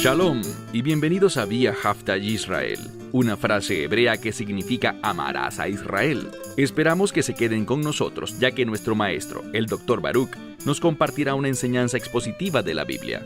Shalom y bienvenidos a Vía Hafta Yisrael, una frase hebrea que significa amarás a Israel. Esperamos que se queden con nosotros, ya que nuestro maestro, el Dr. Baruch, nos compartirá una enseñanza expositiva de la Biblia.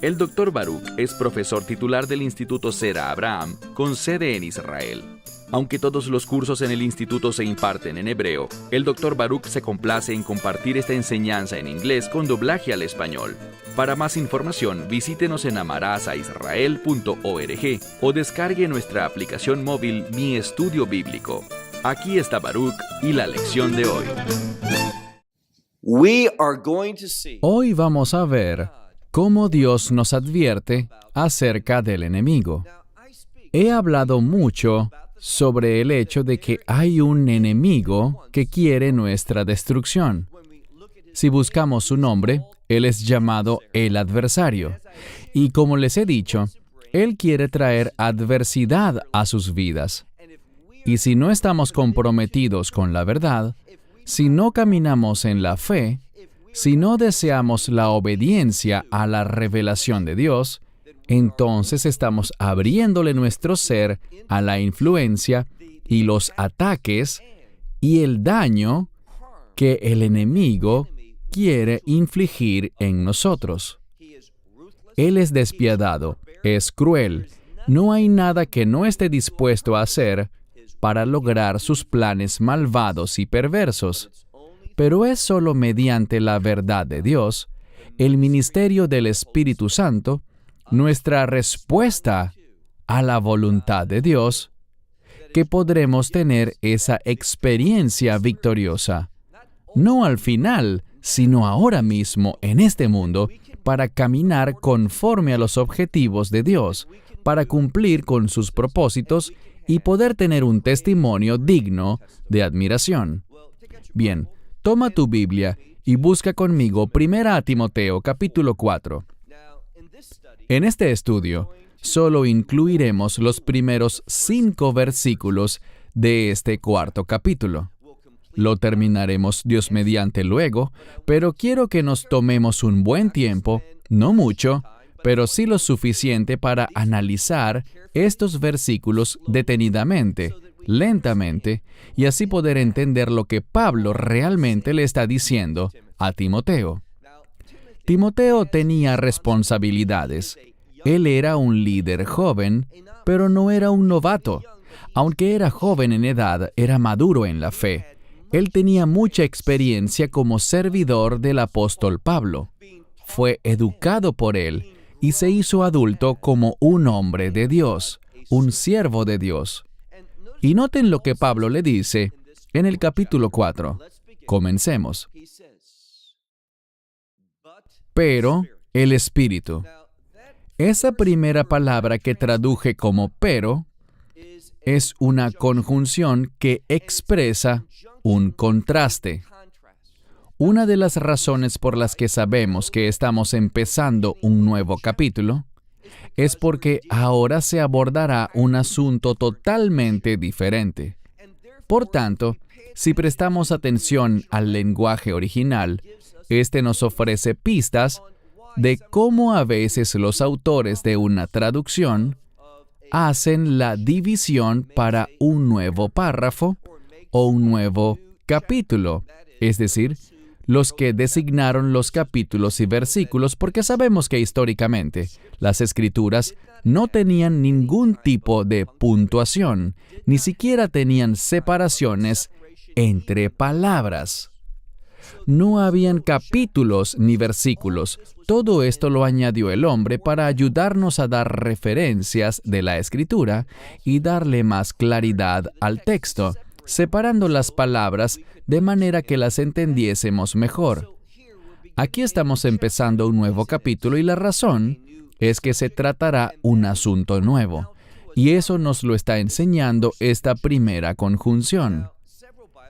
El Dr. Baruch es profesor titular del Instituto Zera Abraham, con sede en Israel. Aunque todos los cursos en el instituto se imparten en hebreo, el Dr. Baruch se complace en compartir esta enseñanza en inglés con doblaje al español. Para más información, visítenos en amarasaisrael.org o descargue nuestra aplicación móvil Mi Estudio Bíblico. Aquí está Baruch y la lección de hoy. Hoy vamos a ver cómo Dios nos advierte acerca del enemigo. He hablado mucho sobre el hecho de que hay un enemigo que quiere nuestra destrucción. Si buscamos su nombre, él es llamado el adversario. Y como les he dicho, él quiere traer adversidad a sus vidas. Y si no estamos comprometidos con la verdad, si no caminamos en la fe, si no deseamos la obediencia a la revelación de Dios, entonces estamos abriéndole nuestro ser a la influencia y los ataques y el daño que el enemigo quiere infligir en nosotros. Él es despiadado, es cruel. No hay nada que no esté dispuesto a hacer para lograr sus planes malvados y perversos. Pero es solo mediante la verdad de Dios, el ministerio del Espíritu Santo, nuestra respuesta a la voluntad de Dios, que podremos tener esa experiencia victoriosa. No al final, sino ahora mismo en este mundo, para caminar conforme a los objetivos de Dios, para cumplir con sus propósitos y poder tener un testimonio digno de admiración. Bien, toma tu Biblia y busca conmigo 1 Timoteo capítulo 4. En este estudio, solo incluiremos los primeros 5 versículos de este cuarto capítulo. Lo terminaremos Dios mediante luego, pero quiero que nos tomemos un buen tiempo, no mucho, pero sí lo suficiente para analizar estos versículos detenidamente, lentamente, y así poder entender lo que Pablo realmente le está diciendo a Timoteo. Timoteo tenía responsabilidades. Él era un líder joven, pero no era un novato. Aunque era joven en edad, era maduro en la fe. Él tenía mucha experiencia como servidor del apóstol Pablo. Fue educado por él y se hizo adulto como un hombre de Dios, un siervo de Dios. Y noten lo que Pablo le dice en el capítulo 4. Comencemos. Pero el Espíritu. Esa primera palabra que traduje como pero es una conjunción que expresa un contraste. Una de las razones por las que sabemos que estamos empezando un nuevo capítulo es porque ahora se abordará un asunto totalmente diferente. Por tanto, si prestamos atención al lenguaje original, este nos ofrece pistas de cómo a veces los autores de una traducción hacen la división para un nuevo párrafo o un nuevo capítulo, es decir, los que designaron los capítulos y versículos, porque sabemos que históricamente las Escrituras no tenían ningún tipo de puntuación, ni siquiera tenían separaciones entre palabras. No habían capítulos ni versículos. Todo esto lo añadió el hombre para ayudarnos a dar referencias de la Escritura y darle más claridad al texto, separando las palabras de manera que las entendiésemos mejor. Aquí estamos empezando un nuevo capítulo y la razón es que se tratará un asunto nuevo. Y eso nos lo está enseñando esta primera conjunción.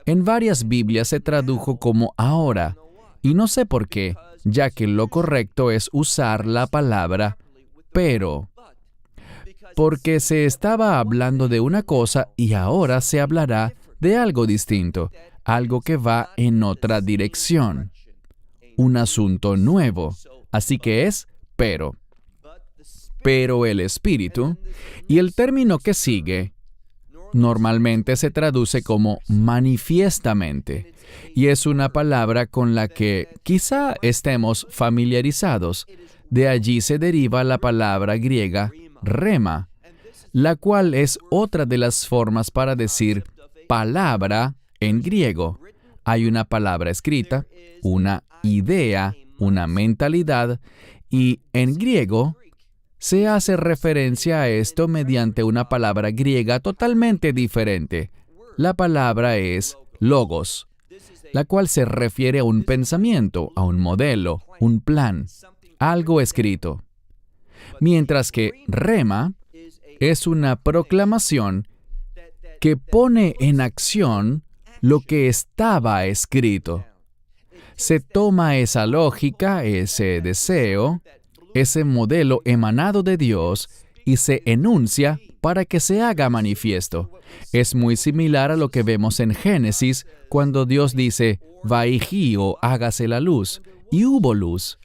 En varias Biblias se tradujo como ahora, y no sé por qué, ya que lo correcto es usar la palabra pero, porque se estaba hablando de una cosa y ahora se hablará de algo distinto, algo que va en otra dirección, un asunto nuevo, así que es pero. pero el Espíritu, y el término que sigue normalmente se traduce como manifiestamente, y es una palabra con la que quizá estemos familiarizados. De allí se deriva la palabra griega rema, la cual es otra de las formas para decir palabra en griego. Hay una palabra escrita, una idea, una mentalidad, y en griego se hace referencia a esto mediante una palabra griega totalmente diferente. La palabra es logos, la cual se refiere a un pensamiento, a un modelo, un plan, algo escrito. Mientras que rema es una proclamación que pone en acción lo que estaba escrito. Se toma esa lógica, ese deseo, ese modelo emanado de Dios y se enuncia para que se haga manifiesto. Es muy similar a lo que vemos en Génesis, cuando Dios dice, «Vaihi» o «hágase la luz», y hubo luz.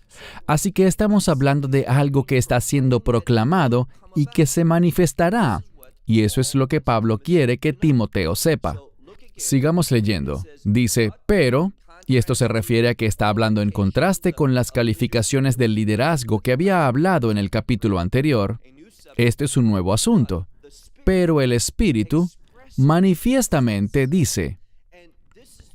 Así que estamos hablando de algo que está siendo proclamado y que se manifestará. Y eso es lo que Pablo quiere que Timoteo sepa. Sigamos leyendo. Dice, pero, y esto se refiere a que está hablando en contraste con las calificaciones del liderazgo que había hablado en el capítulo anterior. Este es un nuevo asunto. Pero el Espíritu manifiestamente dice.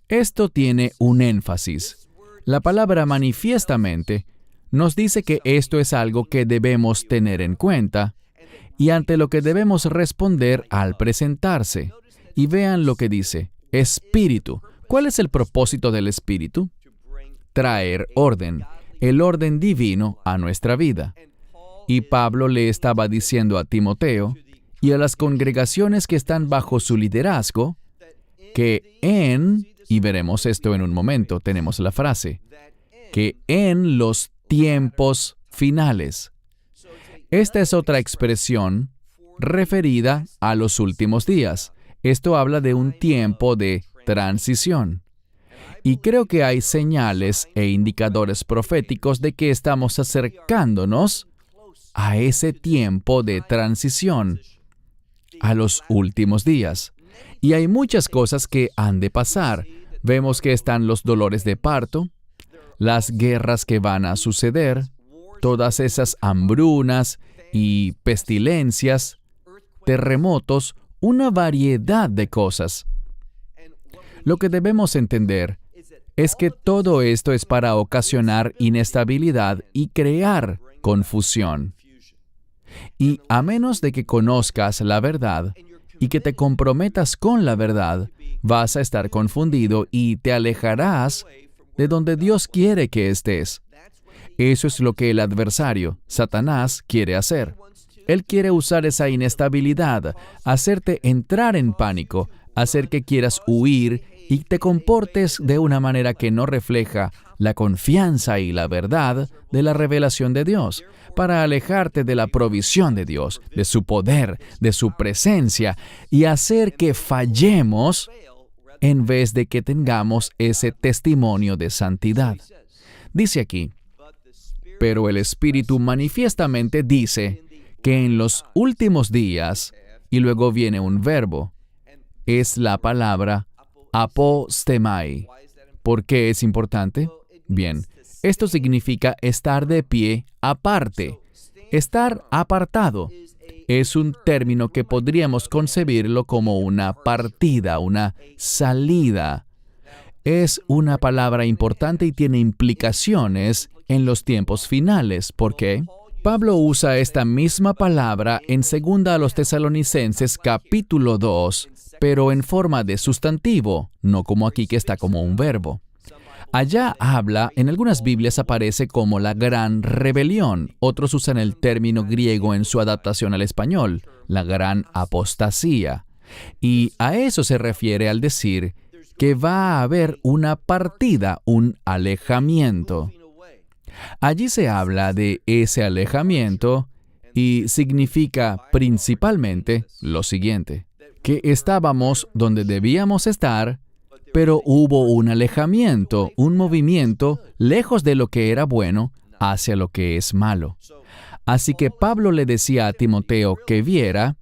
Esto tiene un énfasis. La palabra manifiestamente nos dice que esto es algo que debemos tener en cuenta y ante lo que debemos responder al presentarse. Y vean lo que dice, Espíritu. ¿Cuál es el propósito del Espíritu? Traer orden, el orden divino a nuestra vida. Y Pablo le estaba diciendo a Timoteo y a las congregaciones que están bajo su liderazgo, que y veremos esto en un momento, tenemos la frase, que en los tiempos finales. Esta es otra expresión referida a los últimos días. Esto habla de un tiempo de transición. Y creo que hay señales e indicadores proféticos de que estamos acercándonos a ese tiempo de transición, a los últimos días. Y hay muchas cosas que han de pasar. Vemos que están los dolores de parto, las guerras que van a suceder, todas esas hambrunas y pestilencias, terremotos, una variedad de cosas. Lo que debemos entender es que todo esto es para ocasionar inestabilidad y crear confusión. Y a menos de que conozcas la verdad y que te comprometas con la verdad, vas a estar confundido y te alejarás de donde Dios quiere que estés. Eso es lo que el adversario, Satanás, quiere hacer. Él quiere usar esa inestabilidad, hacerte entrar en pánico, hacer que quieras huir y te comportes de una manera que no refleja la confianza y la verdad de la revelación de Dios, para alejarte de la provisión de Dios, de su poder, de su presencia, y hacer que fallemos en vez de que tengamos ese testimonio de santidad. Dice aquí, pero el Espíritu manifiestamente dice que en los últimos días, y luego viene un verbo, es la palabra apostemai. ¿Por qué es importante? Bien, esto significa estar de pie aparte, estar apartado. Es un término que podríamos concebirlo como una partida, una salida. Es una palabra importante y tiene implicaciones en los tiempos finales. ¿Por qué? Pablo usa esta misma palabra en 2 a los Tesalonicenses capítulo 2, pero en forma de sustantivo, no como aquí que está como un verbo. Allá habla, en algunas Biblias aparece como la gran rebelión. Otros usan el término griego en su adaptación al español, la gran apostasía. Y a eso se refiere al decir que va a haber una partida, un alejamiento. Allí se habla de ese alejamiento y significa principalmente lo siguiente, que estábamos donde debíamos estar, pero hubo un alejamiento, un movimiento lejos de lo que era bueno hacia lo que es malo. Así que Pablo le decía a Timoteo que viera,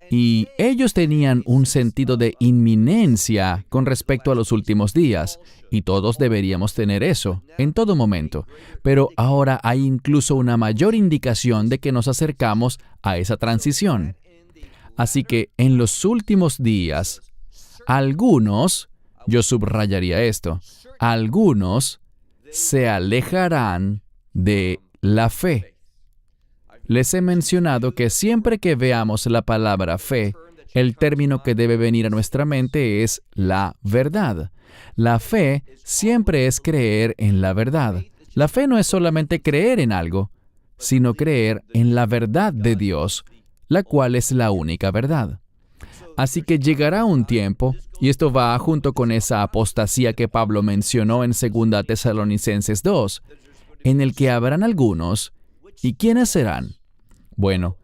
y ellos tenían un sentido de inminencia con respecto a los últimos días, y todos deberíamos tener eso en todo momento. Pero ahora hay incluso una mayor indicación de que nos acercamos a esa transición. Así que en los últimos días, algunos, yo subrayaría esto, algunos se alejarán de la fe. Les he mencionado que siempre que veamos la palabra fe, el término que debe venir a nuestra mente es la verdad. La fe siempre es creer en la verdad. La fe no es solamente creer en algo, sino creer en la verdad de Dios, la cual es la única verdad. Así que llegará un tiempo, y esto va junto con esa apostasía que Pablo mencionó en 2 Tesalonicenses 2, en el que habrán algunos. ¿Y quiénes serán? Bueno,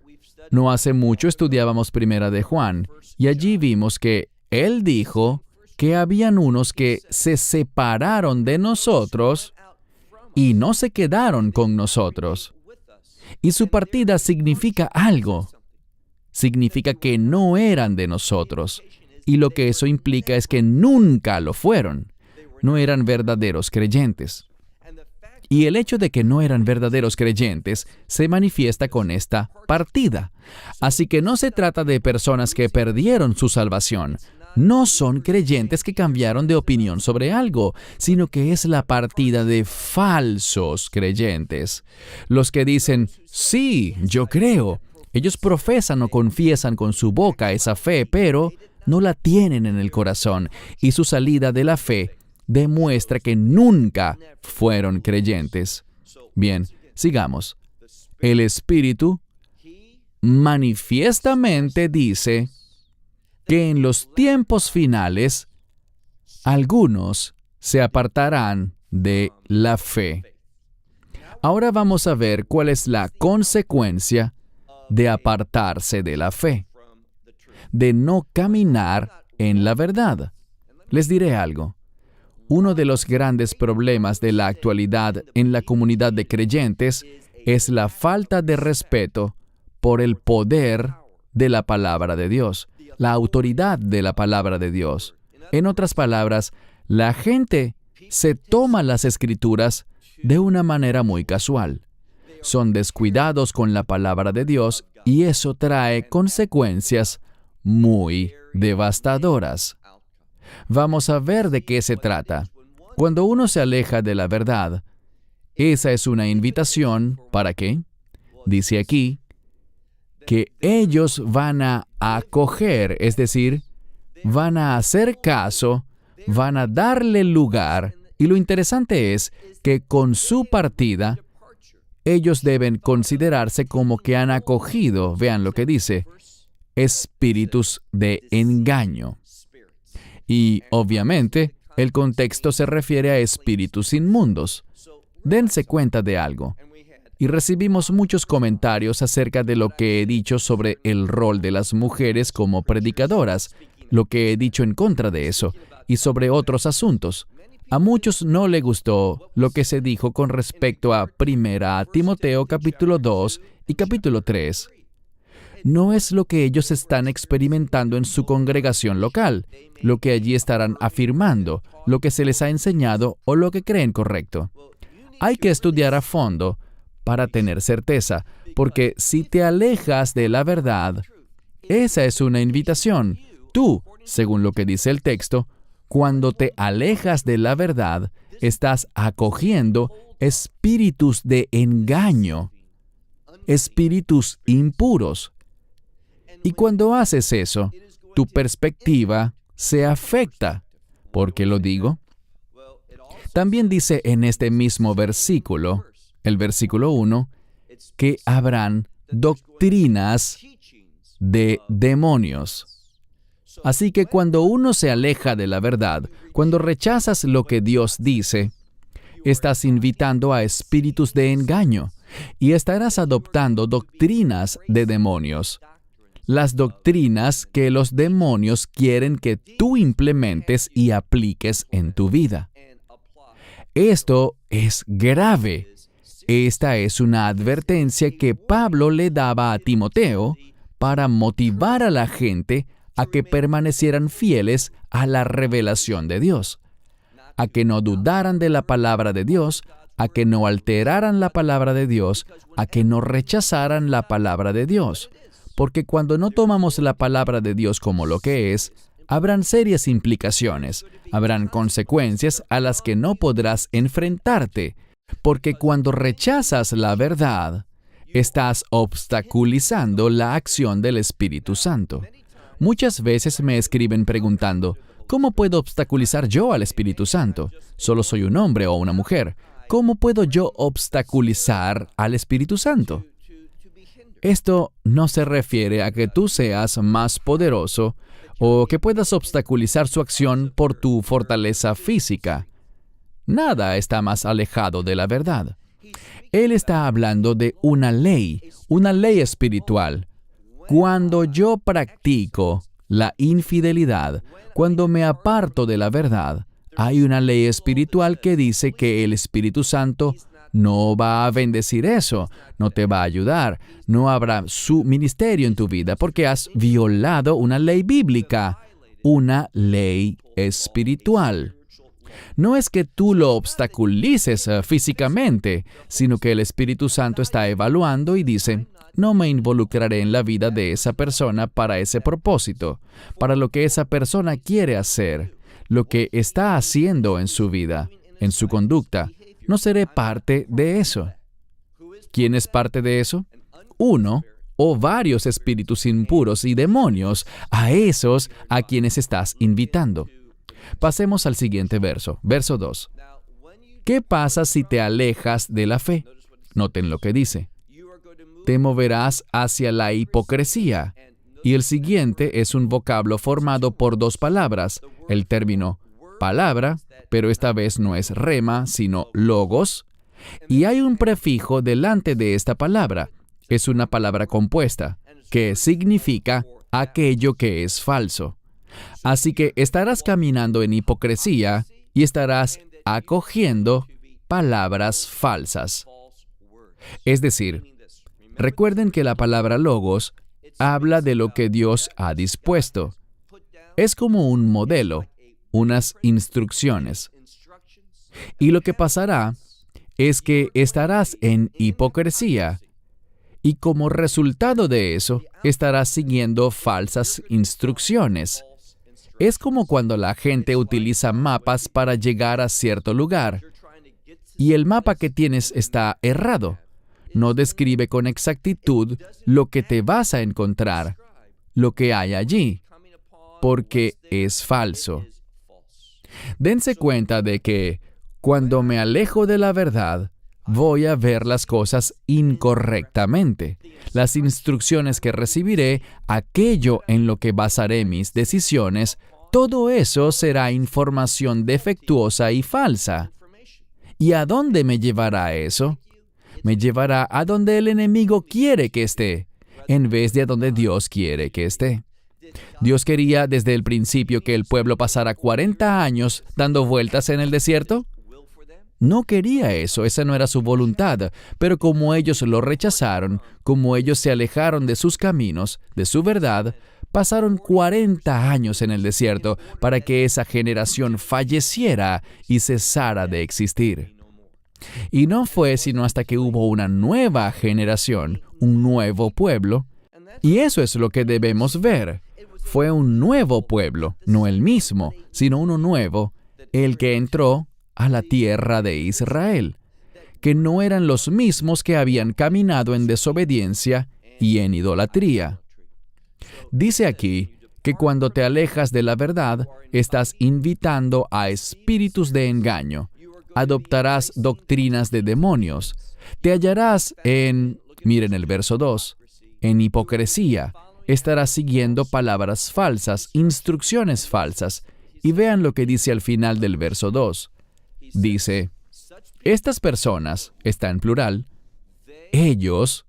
no hace mucho estudiábamos Primera de Juan, y allí vimos que él dijo que habían unos que se separaron de nosotros y no se quedaron con nosotros. Y su partida significa algo. Significa que no eran de nosotros. Y lo que eso implica es que nunca lo fueron. No eran verdaderos creyentes. Y el hecho de que no eran verdaderos creyentes se manifiesta con esta partida. Así que no se trata de personas que perdieron su salvación. No son creyentes que cambiaron de opinión sobre algo, sino que es la partida de falsos creyentes. Los que dicen, sí, yo creo. Ellos profesan o confiesan con su boca esa fe, pero no la tienen en el corazón, y su salida de la fe demuestra que nunca fueron creyentes. Bien, sigamos. El Espíritu manifiestamente dice que en los tiempos finales algunos se apartarán de la fe. Ahora vamos a ver cuál es la consecuencia de apartarse de la fe, de no caminar en la verdad. Les diré algo. Uno de los grandes problemas de la actualidad en la comunidad de creyentes es la falta de respeto por el poder de la palabra de Dios, la autoridad de la palabra de Dios. En otras palabras, la gente se toma las Escrituras de una manera muy casual. Son descuidados con la palabra de Dios y eso trae consecuencias muy devastadoras. Vamos a ver de qué se trata. Cuando uno se aleja de la verdad, esa es una invitación, ¿para qué? Dice aquí, que ellos van a acoger, es decir, van a hacer caso, van a darle lugar, y lo interesante es que con su partida, ellos deben considerarse como que han acogido, vean lo que dice, espíritus de engaño. Y, obviamente, el contexto se refiere a espíritus inmundos. Dense cuenta de algo. Y recibimos muchos comentarios acerca de lo que he dicho sobre el rol de las mujeres como predicadoras, lo que he dicho en contra de eso, y sobre otros asuntos. A muchos no le gustó lo que se dijo con respecto a 1 Timoteo capítulo 2 y capítulo 3. No es lo que ellos están experimentando en su congregación local, lo que allí estarán afirmando, lo que se les ha enseñado o lo que creen correcto. Hay que estudiar a fondo para tener certeza, porque si te alejas de la verdad, esa es una invitación. Tú, según lo que dice el texto, cuando te alejas de la verdad, estás acogiendo espíritus de engaño, espíritus impuros. Y cuando haces eso, tu perspectiva se afecta. ¿Por qué lo digo? También dice en este mismo versículo, el versículo 1, que habrán doctrinas de demonios. Así que cuando uno se aleja de la verdad, cuando rechazas lo que Dios dice, estás invitando a espíritus de engaño y estarás adoptando doctrinas de demonios. Las doctrinas que los demonios quieren que tú implementes y apliques en tu vida. Esto es grave. Esta es una advertencia que Pablo le daba a Timoteo para motivar a la gente a que permanecieran fieles a la revelación de Dios, a que no dudaran de la palabra de Dios, a que no alteraran la palabra de Dios, a que no rechazaran la palabra de Dios. Porque cuando no tomamos la palabra de Dios como lo que es, habrán serias implicaciones, habrán consecuencias a las que no podrás enfrentarte, porque cuando rechazas la verdad, estás obstaculizando la acción del Espíritu Santo. Muchas veces me escriben preguntando, ¿cómo puedo obstaculizar yo al Espíritu Santo? Solo soy un hombre o una mujer. ¿Cómo puedo yo obstaculizar al Espíritu Santo? Esto no se refiere a que tú seas más poderoso o que puedas obstaculizar su acción por tu fortaleza física. Nada está más alejado de la verdad. Él está hablando de una ley espiritual. Cuando yo practico la infidelidad, cuando me aparto de la verdad, hay una ley espiritual que dice que el Espíritu Santo no va a bendecir eso, no te va a ayudar, no habrá su ministerio en tu vida porque has violado una ley bíblica, una ley espiritual. No es que tú lo obstaculices físicamente, sino que el Espíritu Santo está evaluando y dice, no me involucraré en la vida de esa persona para ese propósito, para lo que esa persona quiere hacer, lo que está haciendo en su vida, en su conducta. No seré parte de eso. ¿Quién es parte de eso? Uno o varios espíritus impuros y demonios, a esos a quienes estás invitando. Pasemos al siguiente verso, verso 2. ¿Qué pasa si te alejas de la fe? Noten lo que dice. Te moverás hacia la hipocresía. Y el siguiente es un vocablo formado por dos palabras, el término palabra, pero esta vez no es rema, sino logos, y hay un prefijo delante de esta palabra. Es una palabra compuesta, que significa aquello que es falso. Así que estarás caminando en hipocresía y estarás acogiendo palabras falsas. Es decir, recuerden que la palabra logos habla de lo que Dios ha dispuesto. Es como un modelo, unas instrucciones. Y lo que pasará es que estarás en hipocresía y como resultado de eso estarás siguiendo falsas instrucciones. Es como cuando la gente utiliza mapas para llegar a cierto lugar y el mapa que tienes está errado. No describe con exactitud lo que te vas a encontrar, lo que hay allí, porque es falso. Dense cuenta de que cuando me alejo de la verdad, voy a ver las cosas incorrectamente. Las instrucciones que recibiré, aquello en lo que basaré mis decisiones, todo eso será información defectuosa y falsa. ¿Y a dónde me llevará eso? Me llevará a donde el enemigo quiere que esté, en vez de a donde Dios quiere que esté. ¿Dios quería desde el principio que el pueblo pasara 40 años dando vueltas en el desierto? No quería eso, esa no era su voluntad, pero como ellos lo rechazaron, como ellos se alejaron de sus caminos, de su verdad, pasaron 40 años en el desierto para que esa generación falleciera y cesara de existir. Y no fue sino hasta que hubo una nueva generación, un nuevo pueblo, y eso es lo que debemos ver. Fue un nuevo pueblo, no el mismo, sino uno nuevo, el que entró a la tierra de Israel, que no eran los mismos que habían caminado en desobediencia y en idolatría. Dice aquí que cuando te alejas de la verdad, estás invitando a espíritus de engaño, adoptarás doctrinas de demonios, te hallarás miren el verso 2, en hipocresía, estarás siguiendo palabras falsas, instrucciones falsas, y vean lo que dice al final del verso 2. Dice, estas personas, está en plural, ellos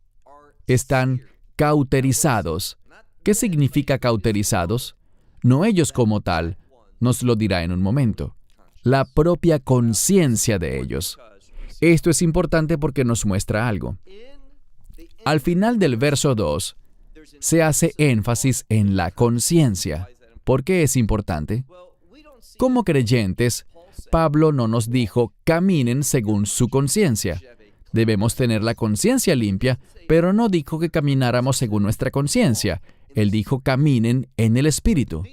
están cauterizados. ¿Qué significa cauterizados? No ellos como tal, nos lo dirá en un momento. La propia conciencia de ellos. Esto es importante porque nos muestra algo. Al final del verso 2, se hace énfasis en la conciencia. ¿Por qué es importante? Como creyentes, Pablo no nos dijo, caminen según su conciencia. Debemos tener la conciencia limpia, pero no dijo que camináramos según nuestra conciencia. Él dijo, caminen en el Espíritu.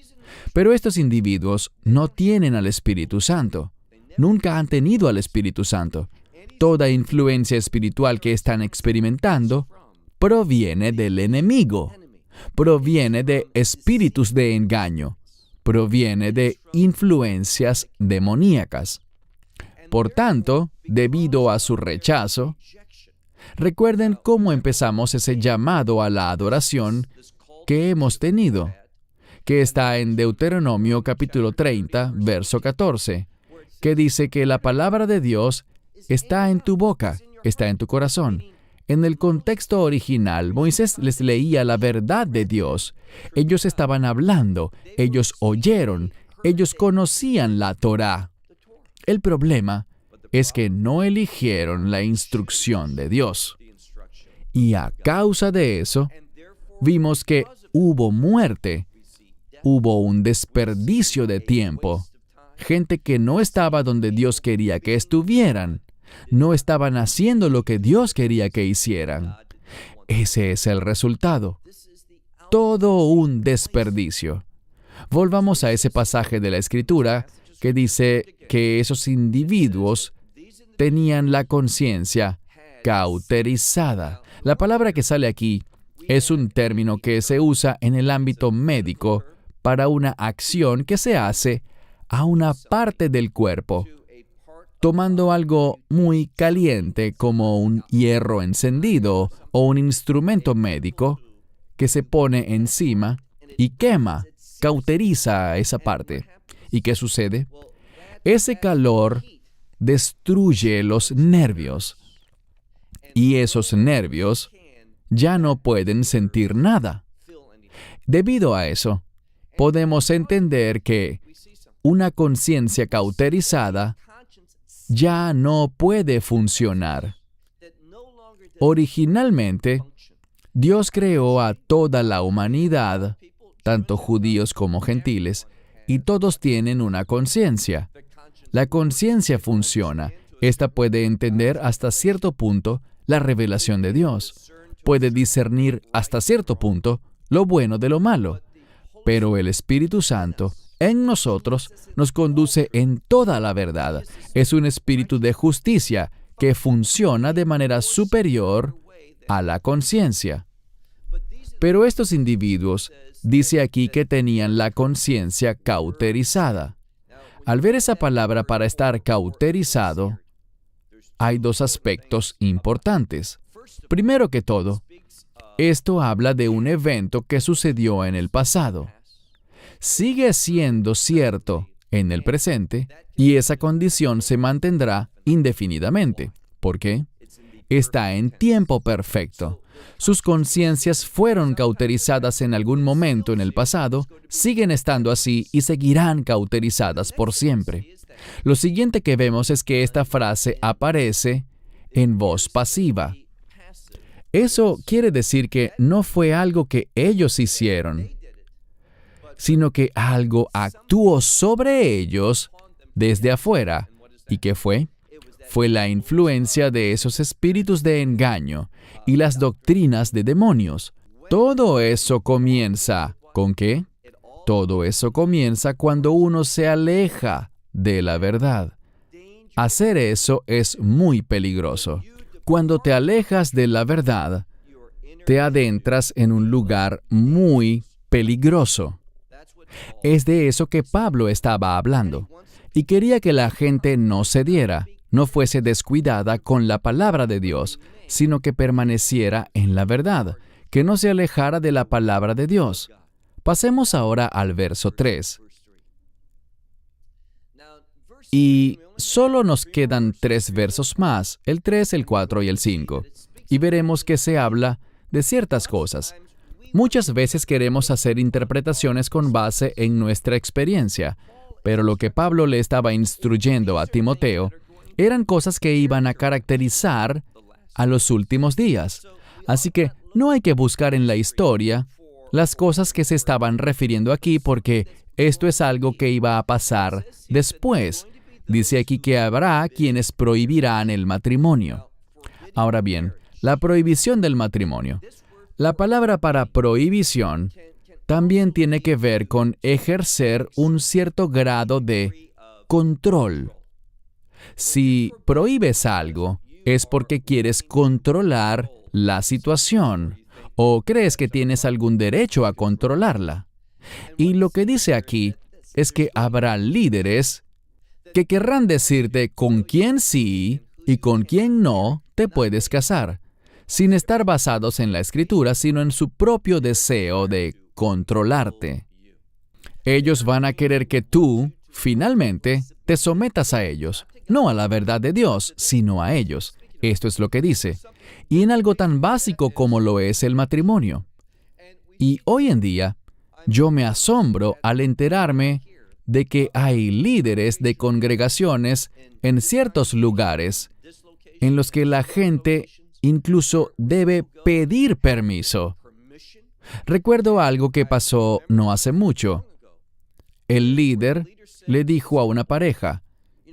Pero estos individuos no tienen al Espíritu Santo. Nunca han tenido al Espíritu Santo. Toda influencia espiritual que están experimentando proviene del enemigo. Proviene de espíritus de engaño. Proviene de influencias demoníacas. Por tanto, debido a su rechazo, recuerden cómo empezamos ese llamado a la adoración que hemos tenido, que está en Deuteronomio capítulo 30, verso 14, que dice que la palabra de Dios está en tu boca, está en tu corazón. En el contexto original, Moisés les leía la verdad de Dios. Ellos estaban hablando, ellos oyeron, ellos conocían la Torá. El problema es que no eligieron la instrucción de Dios. Y a causa de eso, vimos que hubo muerte, hubo un desperdicio de tiempo. Gente que no estaba donde Dios quería que estuvieran. No estaban haciendo lo que Dios quería que hicieran. Ese es el resultado. Todo un desperdicio. Volvamos a ese pasaje de la Escritura que dice que esos individuos tenían la conciencia cauterizada. La palabra que sale aquí es un término que se usa en el ámbito médico para una acción que se hace a una parte del cuerpo, tomando algo muy caliente como un hierro encendido o un instrumento médico que se pone encima y quema, cauteriza esa parte. ¿Y qué sucede? Ese calor destruye los nervios y esos nervios ya no pueden sentir nada. Debido a eso, podemos entender que una conciencia cauterizada ya no puede funcionar. Originalmente, Dios creó a toda la humanidad, tanto judíos como gentiles, y todos tienen una conciencia. La conciencia funciona. Esta puede entender hasta cierto punto la revelación de Dios. Puede discernir hasta cierto punto lo bueno de lo malo. Pero el Espíritu Santo en nosotros nos conduce en toda la verdad. Es un espíritu de justicia que funciona de manera superior a la conciencia. Pero estos individuos, dice aquí que tenían la conciencia cauterizada. Al ver esa palabra para estar cauterizado, hay dos aspectos importantes. Primero que todo, esto habla de un evento que sucedió en el pasado. Sigue siendo cierto en el presente y esa condición se mantendrá indefinidamente. ¿Por qué? Está en tiempo perfecto. Sus conciencias fueron cauterizadas en algún momento en el pasado, siguen estando así y seguirán cauterizadas por siempre. Lo siguiente que vemos es que esta frase aparece en voz pasiva. Eso quiere decir que no fue algo que ellos hicieron, sino que algo actuó sobre ellos desde afuera. ¿Y qué fue? Fue la influencia de esos espíritus de engaño y las doctrinas de demonios. Todo eso comienza, ¿con qué? Todo eso comienza cuando uno se aleja de la verdad. Hacer eso es muy peligroso. Cuando te alejas de la verdad, te adentras en un lugar muy peligroso. Es de eso que Pablo estaba hablando. Y quería que la gente no cediera, no fuese descuidada con la palabra de Dios, sino que permaneciera en la verdad, que no se alejara de la palabra de Dios. Pasemos ahora al verso 3. Y solo nos quedan 3 versos más, el 3, el 4 y el 5. Y veremos que se habla de ciertas cosas. Muchas veces queremos hacer interpretaciones con base en nuestra experiencia, pero lo que Pablo le estaba instruyendo a Timoteo Eran cosas que iban a caracterizar a los últimos días. Así que no hay que buscar en la historia las cosas que se estaban refiriendo aquí, porque esto es algo que iba a pasar después. Dice aquí que habrá quienes prohibirán el matrimonio. Ahora bien, la prohibición del matrimonio. La palabra para prohibición también tiene que ver con ejercer un cierto grado de control. Si prohíbes algo, es porque quieres controlar la situación o crees que tienes algún derecho a controlarla. Y lo que dice aquí es que habrá líderes que querrán decirte con quién sí y con quién no te puedes casar, sin estar basados en la Escritura, sino en su propio deseo de controlarte. Ellos van a querer que tú, finalmente, te sometas a ellos, no a la verdad de Dios, sino a ellos. Esto es lo que dice. Y en algo tan básico como lo es el matrimonio. Y hoy en día, yo me asombro al enterarme de que hay líderes de congregaciones en ciertos lugares en los que la gente incluso debe pedir permiso. Recuerdo algo que pasó no hace mucho. El líder le dijo a una pareja: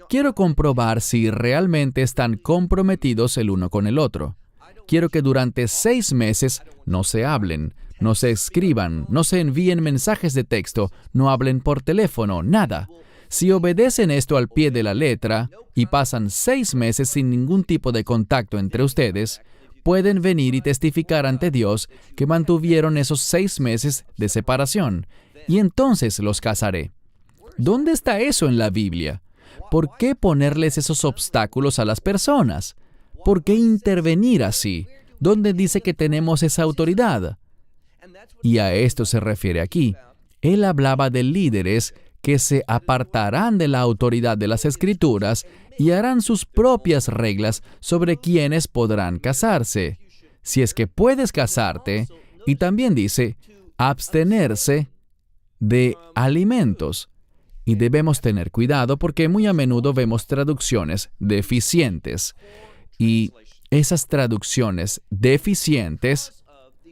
quiero comprobar si realmente están comprometidos el uno con el otro. Quiero que durante 6 meses no se hablen, no se escriban, no se envíen mensajes de texto, no hablen por teléfono, nada. Si obedecen esto al pie de la letra y pasan 6 meses sin ningún tipo de contacto entre ustedes, pueden venir y testificar ante Dios que mantuvieron esos 6 meses de separación, y entonces los casaré. ¿Dónde está eso en la Biblia? ¿Por qué ponerles esos obstáculos a las personas? ¿Por qué intervenir así? ¿Dónde dice que tenemos esa autoridad? Y a esto se refiere aquí. Él hablaba de líderes que se apartarán de la autoridad de las Escrituras y harán sus propias reglas sobre quiénes podrán casarse. Si es que puedes casarte, y también dice, abstenerse de alimentos. Y debemos tener cuidado porque muy a menudo vemos traducciones deficientes. Y esas traducciones deficientes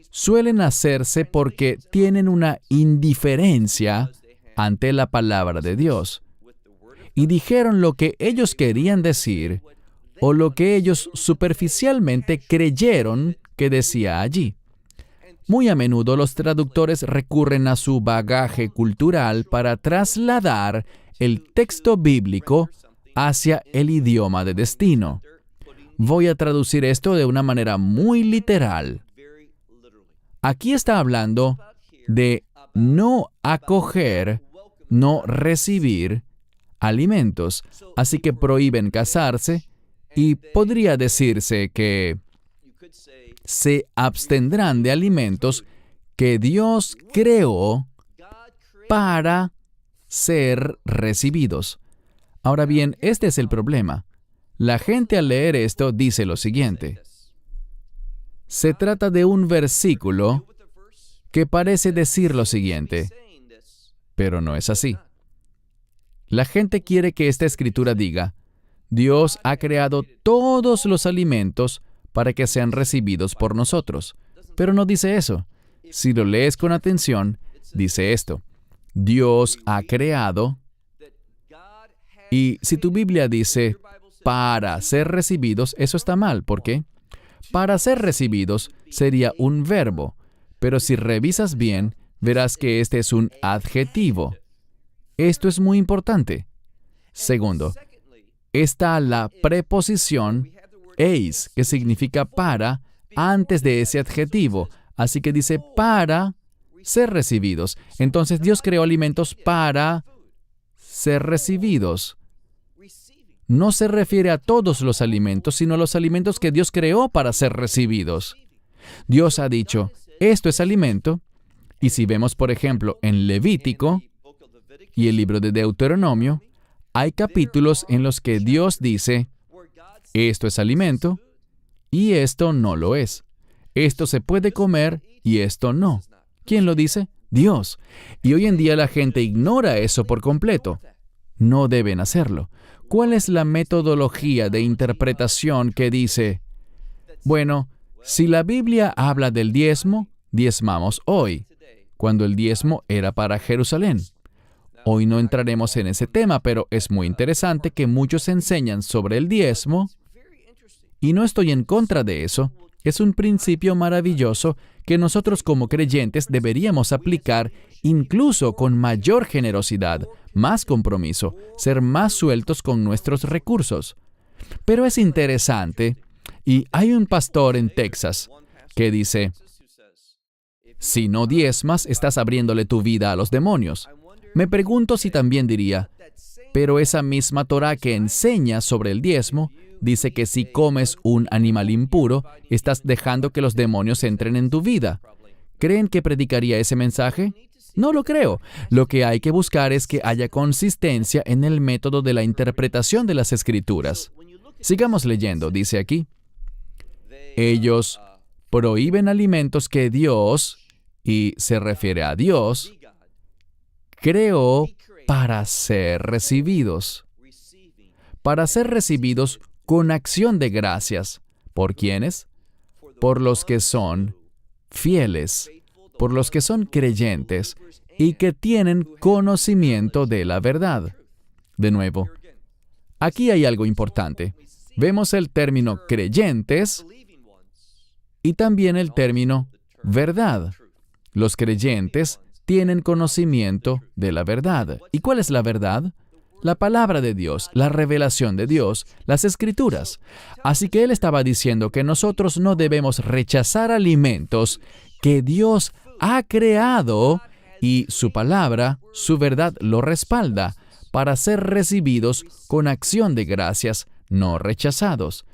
suelen hacerse porque tienen una indiferencia ante la palabra de Dios. Y dijeron lo que ellos querían decir o lo que ellos superficialmente creyeron que decía allí. Muy a menudo los traductores recurren a su bagaje cultural para trasladar el texto bíblico hacia el idioma de destino. Voy a traducir esto de una manera muy literal. Aquí está hablando de no acoger, no recibir alimentos, así que prohíben casarse y podría decirse que se abstendrán de alimentos que Dios creó para ser recibidos. Ahora bien, este es el problema. La gente al leer esto dice lo siguiente. Se trata de un versículo que parece decir lo siguiente, pero no es así. La gente quiere que esta escritura diga, Dios ha creado todos los alimentos para que sean recibidos por nosotros. Pero no dice eso. Si lo lees con atención, dice esto. Dios ha creado, y si tu Biblia dice para ser recibidos, eso está mal. ¿Por qué? Para ser recibidos sería un verbo, pero si revisas bien, verás que este es un adjetivo. Esto es muy importante. Segundo, está la preposición eis, que significa para, antes de ese adjetivo. Así que dice para ser recibidos. Entonces Dios creó alimentos para ser recibidos. No se refiere a todos los alimentos, sino a los alimentos que Dios creó para ser recibidos. Dios ha dicho, esto es alimento, y si vemos, por ejemplo, en Levítico y el libro de Deuteronomio, hay capítulos en los que Dios dice, esto es alimento y esto no lo es. Esto se puede comer y esto no. ¿Quién lo dice? Dios. Y hoy en día la gente ignora eso por completo. No deben hacerlo. ¿Cuál es la metodología de interpretación que dice, bueno, si la Biblia habla del diezmo, diezmamos hoy, cuando el diezmo era para Jerusalén? Hoy no entraremos en ese tema, pero es muy interesante que muchos enseñan sobre el diezmo, y no estoy en contra de eso. Es un principio maravilloso que nosotros como creyentes deberíamos aplicar incluso con mayor generosidad, más compromiso, ser más sueltos con nuestros recursos. Pero es interesante, y hay un pastor en Texas que dice, si no diezmas, estás abriéndole tu vida a los demonios. Me pregunto si también diría, pero esa misma Torá que enseña sobre el diezmo, dice que si comes un animal impuro, estás dejando que los demonios entren en tu vida. ¿Creen que predicaría ese mensaje? No lo creo. Lo que hay que buscar es que haya consistencia en el método de la interpretación de las Escrituras. Sigamos leyendo, dice aquí. Ellos prohíben alimentos que Dios, y se refiere a Dios, creó para ser recibidos. Para ser recibidos con acción de gracias. ¿Por quiénes? Por los que son fieles, por los que son creyentes y que tienen conocimiento de la verdad. De nuevo, aquí hay algo importante. Vemos el término creyentes y también el término verdad. Los creyentes tienen conocimiento de la verdad. ¿Y cuál es la verdad? La palabra de Dios, la revelación de Dios, las Escrituras. Así que él estaba diciendo que nosotros no debemos rechazar alimentos que Dios ha creado y su palabra, su verdad lo respalda para ser recibidos con acción de gracias, no rechazados.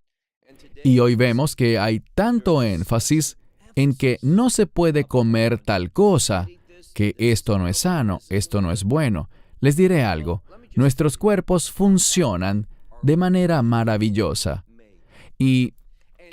Y hoy vemos que hay tanto énfasis en que no se puede comer tal cosa, que esto no es sano, esto no es bueno. Les diré algo, nuestros cuerpos funcionan de manera maravillosa. Y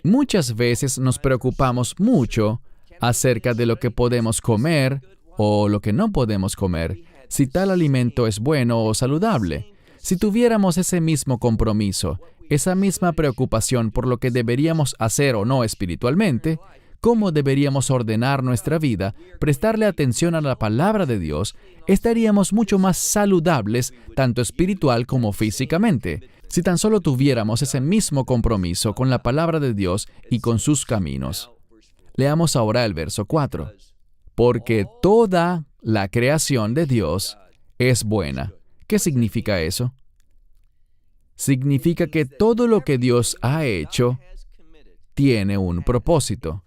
muchas veces nos preocupamos mucho acerca de lo que podemos comer o lo que no podemos comer, si tal alimento es bueno o saludable. Si tuviéramos ese mismo compromiso, esa misma preocupación por lo que deberíamos hacer o no espiritualmente, cómo deberíamos ordenar nuestra vida, prestarle atención a la palabra de Dios, estaríamos mucho más saludables, tanto espiritual como físicamente, si tan solo tuviéramos ese mismo compromiso con la palabra de Dios y con sus caminos. Leamos ahora el verso 4. Porque toda la creación de Dios es buena. ¿Qué significa eso? Significa que todo lo que Dios ha hecho tiene un propósito.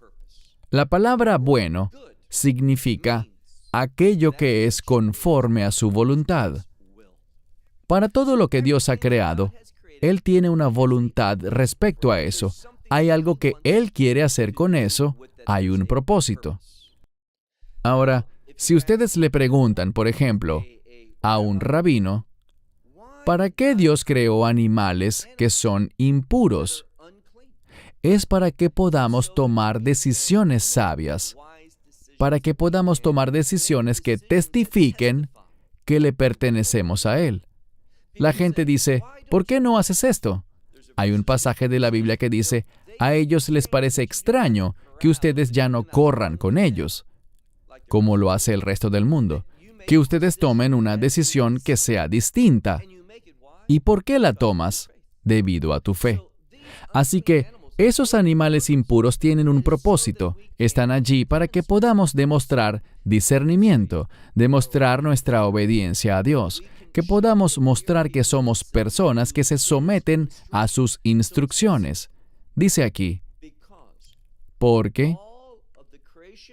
La palabra bueno significa aquello que es conforme a su voluntad. Para todo lo que Dios ha creado, Él tiene una voluntad respecto a eso. Hay algo que Él quiere hacer con eso, hay un propósito. Ahora, si ustedes le preguntan, por ejemplo, a un rabino, ¿para qué Dios creó animales que son impuros? Es para que podamos tomar decisiones sabias, para que podamos tomar decisiones que testifiquen que le pertenecemos a Él. La gente dice, ¿por qué no haces esto? Hay un pasaje de la Biblia que dice, a ellos les parece extraño que ustedes ya no corran con ellos, como lo hace el resto del mundo, que ustedes tomen una decisión que sea distinta. ¿Y por qué la tomas? Debido a tu fe. Así que esos animales impuros tienen un propósito. Están allí para que podamos demostrar discernimiento, demostrar nuestra obediencia a Dios, que podamos mostrar que somos personas que se someten a sus instrucciones. Dice aquí, porque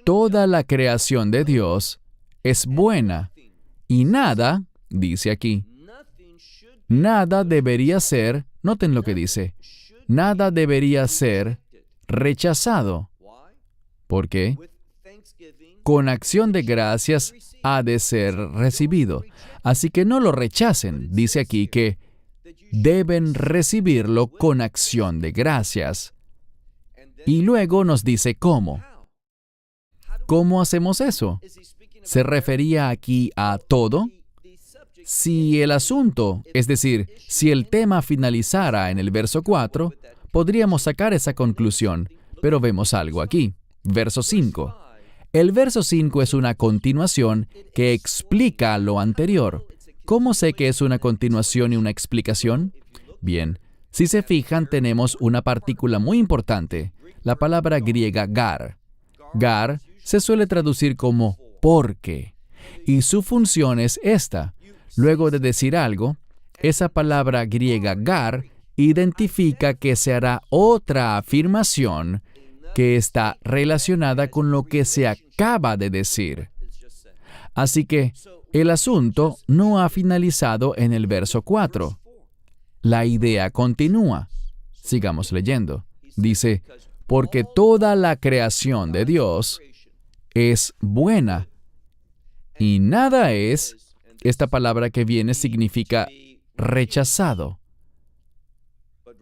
toda la creación de Dios es buena y nada, dice aquí, nada debería ser, noten lo que dice, nada debería ser rechazado. ¿Por qué? Con acción de gracias ha de ser recibido. Así que no lo rechacen. Dice aquí que deben recibirlo con acción de gracias. Y luego nos dice cómo. ¿Cómo hacemos eso? ¿Se refería aquí a todo? si el asunto, es decir, si el tema finalizara en el verso 4, podríamos sacar esa conclusión, pero vemos algo aquí. Verso 5. El verso 5 es una continuación que explica lo anterior. ¿Cómo sé que es una continuación y una explicación? Bien, si se fijan, tenemos una partícula muy importante, la palabra griega gar. Gar se suele traducir como porque, y su función es esta. Luego de decir algo, esa palabra griega gar identifica que se hará otra afirmación que está relacionada con lo que se acaba de decir. Así que el asunto no ha finalizado en el verso 4. La idea continúa. Sigamos leyendo. Dice, porque toda la creación de Dios es buena. Y nada es, esta palabra que viene significa rechazado,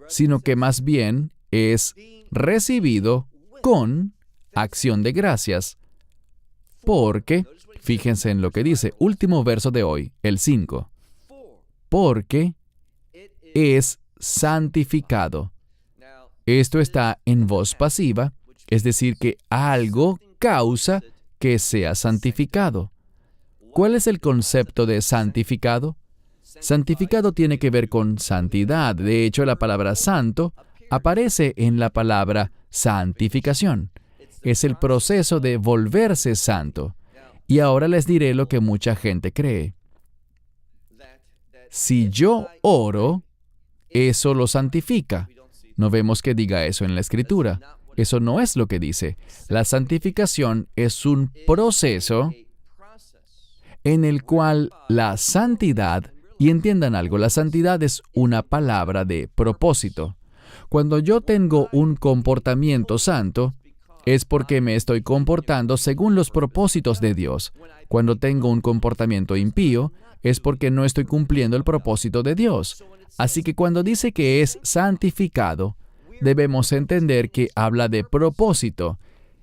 sino que más bien es recibido con acción de gracias. Porque, fíjense en lo que dice, último verso de hoy, el 5. Porque es santificado. Esto está en voz pasiva, es decir, que algo causa que sea santificado. ¿Cuál es el concepto de santificado? Santificado tiene que ver con santidad. De hecho, la palabra santo aparece en la palabra santificación. Es el proceso de volverse santo. Y ahora les diré lo que mucha gente cree. Si yo oro, eso lo santifica. No vemos que diga eso en la Escritura. Eso no es lo que dice. La santificación es un proceso en el cual la santidad, y entiendan algo, la santidad es una palabra de propósito. Cuando yo tengo un comportamiento santo, es porque me estoy comportando según los propósitos de Dios. Cuando tengo un comportamiento impío, es porque no estoy cumpliendo el propósito de Dios. Así que cuando dice que es santificado, debemos entender que habla de propósito.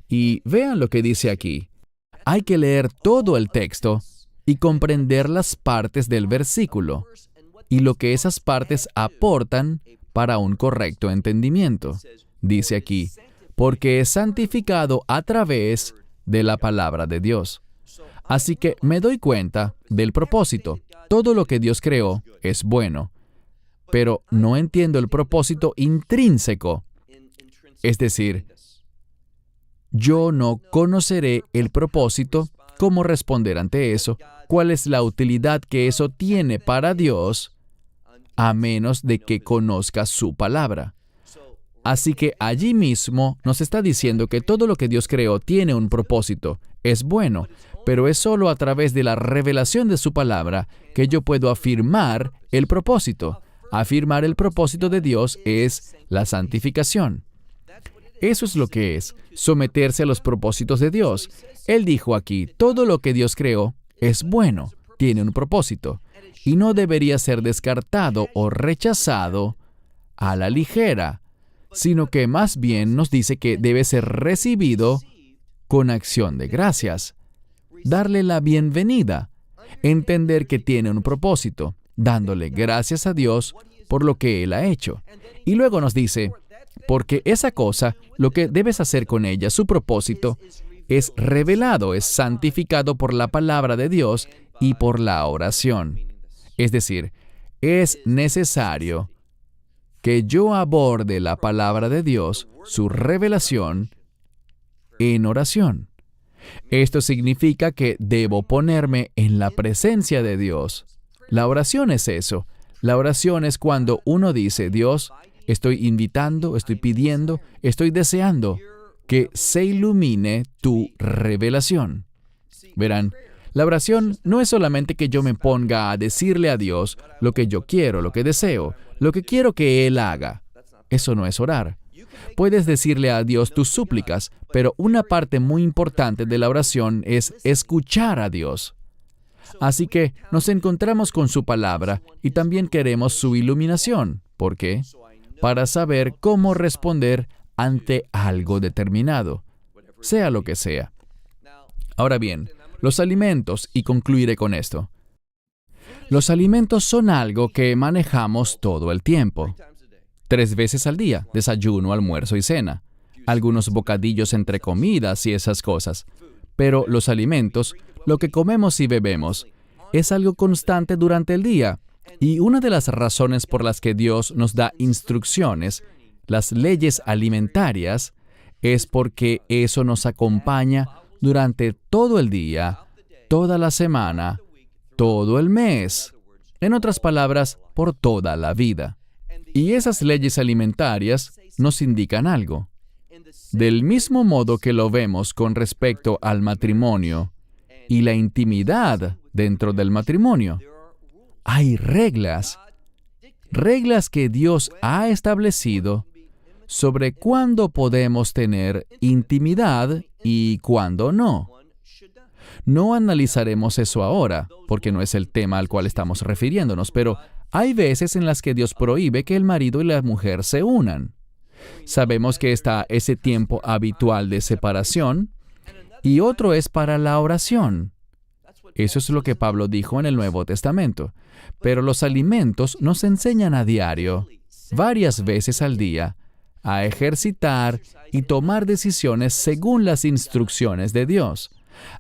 Y vean lo que dice aquí. Hay que leer todo el texto y comprender las partes del versículo y lo que esas partes aportan para un correcto entendimiento. Dice aquí, porque es santificado a través de la palabra de Dios. Así que me doy cuenta del propósito. Todo lo que Dios creó es bueno, pero no entiendo el propósito intrínseco. Es decir, yo no conoceré el propósito, cómo responder ante eso, cuál es la utilidad que eso tiene para Dios, a menos de que conozca su palabra. Así que allí mismo nos está diciendo que todo lo que Dios creó tiene un propósito, es bueno, pero es solo a través de la revelación de su palabra que yo puedo afirmar el propósito. Afirmar el propósito de Dios es la santificación. Eso es lo que es, someterse a los propósitos de Dios. Él dijo aquí, todo lo que Dios creó es bueno, tiene un propósito, y no debería ser descartado o rechazado a la ligera, sino que más bien nos dice que debe ser recibido con acción de gracias. Darle la bienvenida, entender que tiene un propósito, dándole gracias a Dios por lo que Él ha hecho. Y luego nos dice, porque esa cosa, lo que debes hacer con ella, su propósito, es revelado, es santificado por la palabra de Dios y por la oración. Es decir, es necesario que yo aborde la palabra de Dios, su revelación, en oración. Esto significa que debo ponerme en la presencia de Dios. La oración es eso. La oración es cuando uno dice, Dios, estoy invitando, estoy pidiendo, estoy deseando que se ilumine tu revelación. Verán, la oración no es solamente que yo me ponga a decirle a Dios lo que yo quiero, lo que deseo, lo que quiero que Él haga. Eso no es orar. Puedes decirle a Dios tus súplicas, pero una parte muy importante de la oración es escuchar a Dios. Así que nos encontramos con su palabra y también queremos su iluminación. ¿Por qué? Para saber cómo responder ante algo determinado, sea lo que sea. Ahora bien, los alimentos, y concluiré con esto. Los alimentos son algo que manejamos todo el tiempo. 3 veces al día, desayuno, almuerzo y cena. Algunos bocadillos entre comidas y esas cosas. Pero los alimentos, lo que comemos y bebemos, es algo constante durante el día. Y una de las razones por las que Dios nos da instrucciones, las leyes alimentarias, es porque eso nos acompaña durante todo el día, toda la semana, todo el mes. En otras palabras, por toda la vida. Y esas leyes alimentarias nos indican algo. Del mismo modo que lo vemos con respecto al matrimonio y la intimidad dentro del matrimonio, hay reglas que Dios ha establecido sobre cuándo podemos tener intimidad y cuándo no. No analizaremos eso ahora, porque no es el tema al cual estamos refiriéndonos, pero hay veces en las que Dios prohíbe que el marido y la mujer se unan. Sabemos que está ese tiempo habitual de separación, y otro es para la oración. Eso es lo que Pablo dijo en el Nuevo Testamento. Pero los alimentos nos enseñan a diario, varias veces al día, a ejercitar y tomar decisiones según las instrucciones de Dios.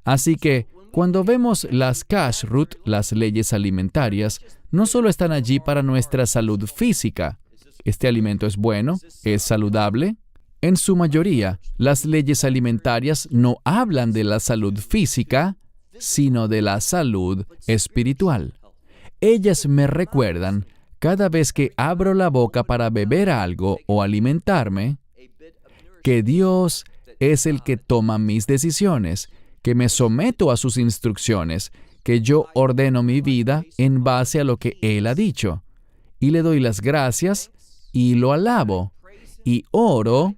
Así que, cuando vemos las kashrut, las leyes alimentarias, no solo están allí para nuestra salud física. ¿Este alimento es bueno? ¿Es saludable? En su mayoría, las leyes alimentarias no hablan de la salud física, sino de la salud espiritual. Ellas me recuerdan, cada vez que abro la boca para beber algo o alimentarme, que Dios es el que toma mis decisiones, que me someto a sus instrucciones, que yo ordeno mi vida en base a lo que Él ha dicho. Y le doy las gracias y lo alabo y oro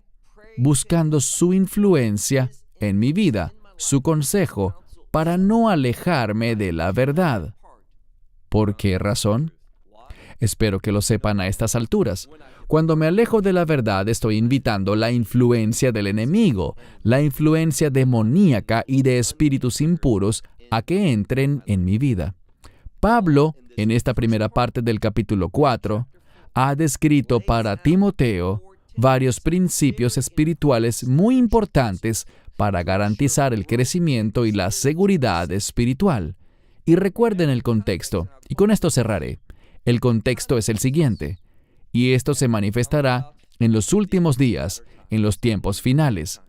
buscando su influencia en mi vida, su consejo, para no alejarme de la verdad. ¿Por qué razón? Espero que lo sepan a estas alturas. Cuando me alejo de la verdad, estoy invitando la influencia del enemigo, la influencia demoníaca y de espíritus impuros a que entren en mi vida. Pablo, en esta primera parte del capítulo 4, ha descrito para Timoteo varios principios espirituales muy importantes para garantizar el crecimiento y la seguridad espiritual. Y recuerden el contexto, y con esto cerraré. El contexto es el siguiente, y esto se manifestará en los últimos días, en los tiempos finales.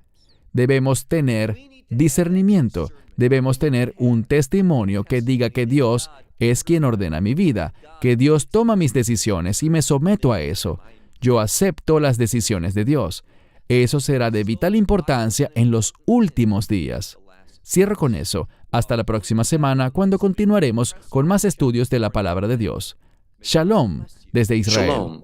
Debemos tener discernimiento, debemos tener un testimonio que diga que Dios es quien ordena mi vida, que Dios toma mis decisiones y me someto a eso. Yo acepto las decisiones de Dios. Eso será de vital importancia en los últimos días. Cierro con eso. Hasta la próxima semana, cuando continuaremos con más estudios de la Palabra de Dios. Shalom, desde Israel. Shalom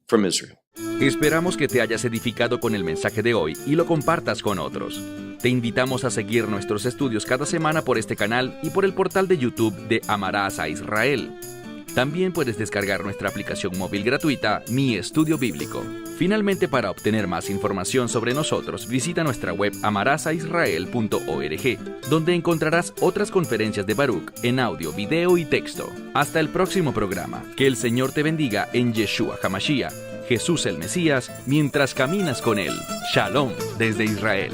from Israel. Esperamos que te hayas edificado con el mensaje de hoy y lo compartas con otros. Te invitamos a seguir nuestros estudios cada semana por este canal y por el portal de YouTube de Amarás a Israel. También puedes descargar nuestra aplicación móvil gratuita, Mi Estudio Bíblico. Finalmente, para obtener más información sobre nosotros, visita nuestra web amarasaisrael.org, donde encontrarás otras conferencias de Baruch en audio, video y texto. Hasta el próximo programa. Que el Señor te bendiga en Yeshua HaMashiach, Jesús el Mesías, mientras caminas con Él. Shalom desde Israel.